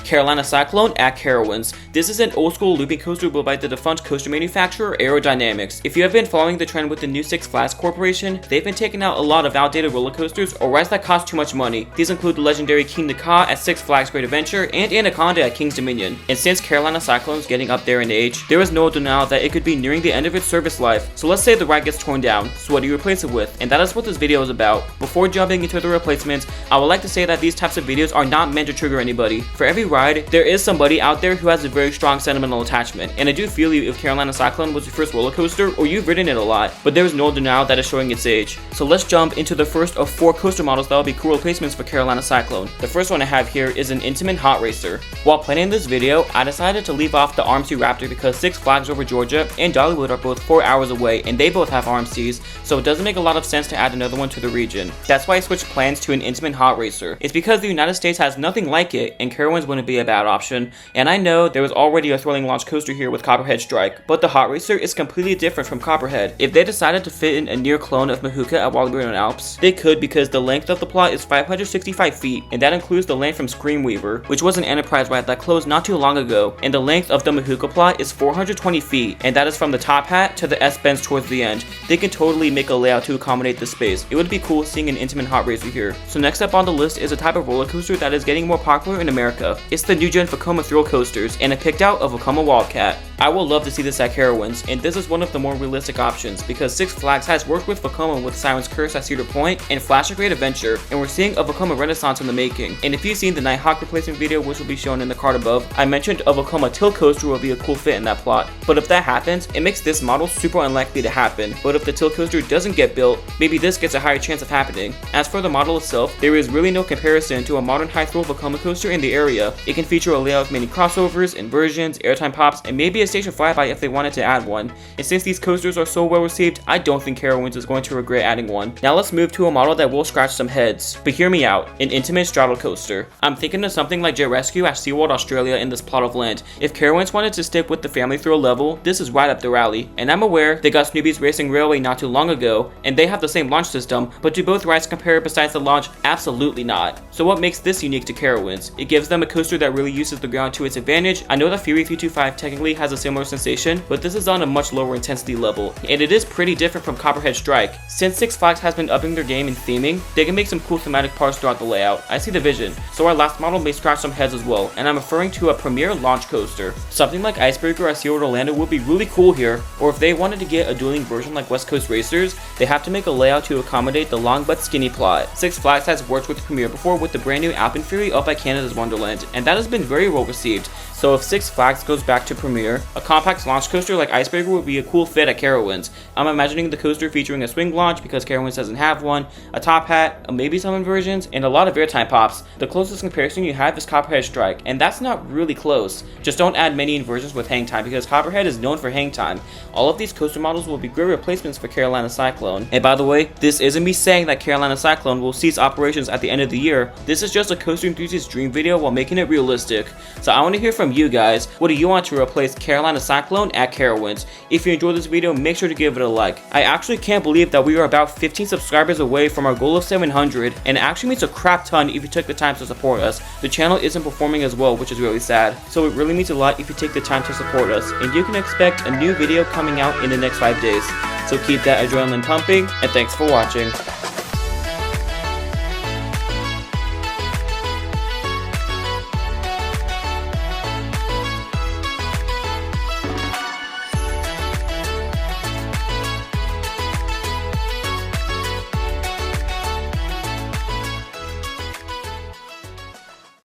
Carolina Cyclone at Carowinds. This is an old school looping coaster built by the defunct coaster manufacturer Aerodynamics. If you have been following the trend with the new Six Flags Corporation, they've been taking out a lot of outdated roller coasters or rides that cost too much money. These include the legendary King the Ka at Six Flags Great Adventure and Anaconda at King's Dominion. And since Carolina Cyclone is getting up there in age, there is no denial that it could be nearing the end of its service life. So let's say the ride gets torn down, so what do you replace it with? And that is what this video is about. Before jumping into the replacements, I would like to say that these types of videos are not meant to trigger anybody. For every ride, there is somebody out there who has a very strong sentimental attachment, and I do feel you if Carolina Cyclone was your first roller coaster or you've ridden it a lot, but there is no denial that it's showing its age. So let's jump into the first of 4 coaster models that will be cool replacements for Carolina Cyclone. The first one I have here is an Intamin Hot Racer. While planning this video, I decided to leave off the RMC Raptor because Six Flags Over Georgia and Dollywood are both 4 hours away and they both have RMCs, so it doesn't make a lot of sense to add another one to the region. That's why I switched plans to an Intamin Hot Racer. It's because the United States has nothing like it, and Carowinds wouldn't be a bad option. And I know there was already a thrilling launch coaster here with Copperhead Strike, but the Hot Racer is completely different from Copperhead. If they decided to fit in a near clone of Mahuka at Walibi Alps, they could, because the length of the plot is 565 feet, and that includes the length from Screamweaver, which was an Enterprise ride that closed not too long ago, and the length of the Mahuka plot is 420 feet, and that is from the top hat to the S-bends towards the end. They can totally make a layout to accommodate the space. It would be cool seeing an Intamin Hot Racer here. So next up on the list is a type of roller coaster that is getting more popular in America. It's the new gen Vekoma Thrill Coasters, and I picked out a Vekoma Wildcat. I would love to see this at Carowinds, and this is one of the more realistic options because Six Flags has worked with Vekoma with Siren's Curse at Cedar Point and Flash of Great Adventure, and we're seeing a Vekoma Renaissance in the making. And if you've seen the Nighthawk replacement video, which will be shown in the card above, I mentioned a Vekoma Tilt Coaster will be a cool fit in that plot. But if that happens, it makes this model super unlikely to happen. But if the Tilt Coaster doesn't get built, maybe this gets a higher chance of happening. As for the model itself, there is really no comparison to a modern high-thrill Vekoma coaster in the area. It can feature a layout of many crossovers, inversions, airtime pops, and maybe a station flyby if they wanted to add one. And since these coasters are so well received, I don't think Carowinds is going to regret adding one. Now let's move to a model that will scratch some heads. But hear me out, an Intamin Straddle Coaster. I'm thinking of something like Jet Rescue at SeaWorld Australia in this plot of land. If Carowinds wanted to stick with the family thrill level, this is right up their alley. And I'm aware they got Snoopy's Racing Railway not too long ago, and they have the same launch system, but do both rides compare besides the launch? Absolutely not. So what makes this unique to Carowinds? It gives them a coaster that really uses the ground to its advantage. I know that Fury 325 technically has a similar sensation, but this is on a much lower intensity level, and it is pretty different from Copperhead Strike. Since Six Flags has been upping their game in theming, they can make some cool thematic parts throughout the layout. I see the vision. So our last model may scratch some heads as well, and I'm referring to a premier launch coaster. Something like Icebreaker at SeaWorld Orlando would be really cool here, or if they wanted to get a dueling version like West Coast Racers, they have to make a layout to accommodate the long but skinny plot. Six Flags has worked with Premier before with the brand new Alpenfury up at Canada's Wonderland, and that has been very well received. So if Six Flags goes back to Premier, a compact launch coaster like Icebreaker would be a cool fit at Carowinds. I'm imagining the coaster featuring a swing launch because Carowinds doesn't have one, a top hat, maybe some inversions, and a lot of airtime pops. The closest comparison you have is Copperhead Strike, and that's not really close. Just don't add many inversions with hang time because Copperhead is known for hang time. All of these coaster models will be great replacements for Carolina Cyclone. And by the way, this isn't me saying that Carolina Cyclone will cease operations at the end of the year. This is just a coaster enthusiast's dream video while making it realistic. So I want to hear from you guys. What do you want to replace Carolina Cyclone at Carowinds? If you enjoyed this video, make sure to give it a like. I actually can't believe that we are about 15 subscribers away from our goal of 700, and it actually means a crap ton if you took the time to support us. The channel isn't performing as well, which is really sad. So it really means a lot if you take the time to support us, and you can expect a new video coming out in the next 5 days. So keep that adrenaline pumping, and thanks for watching.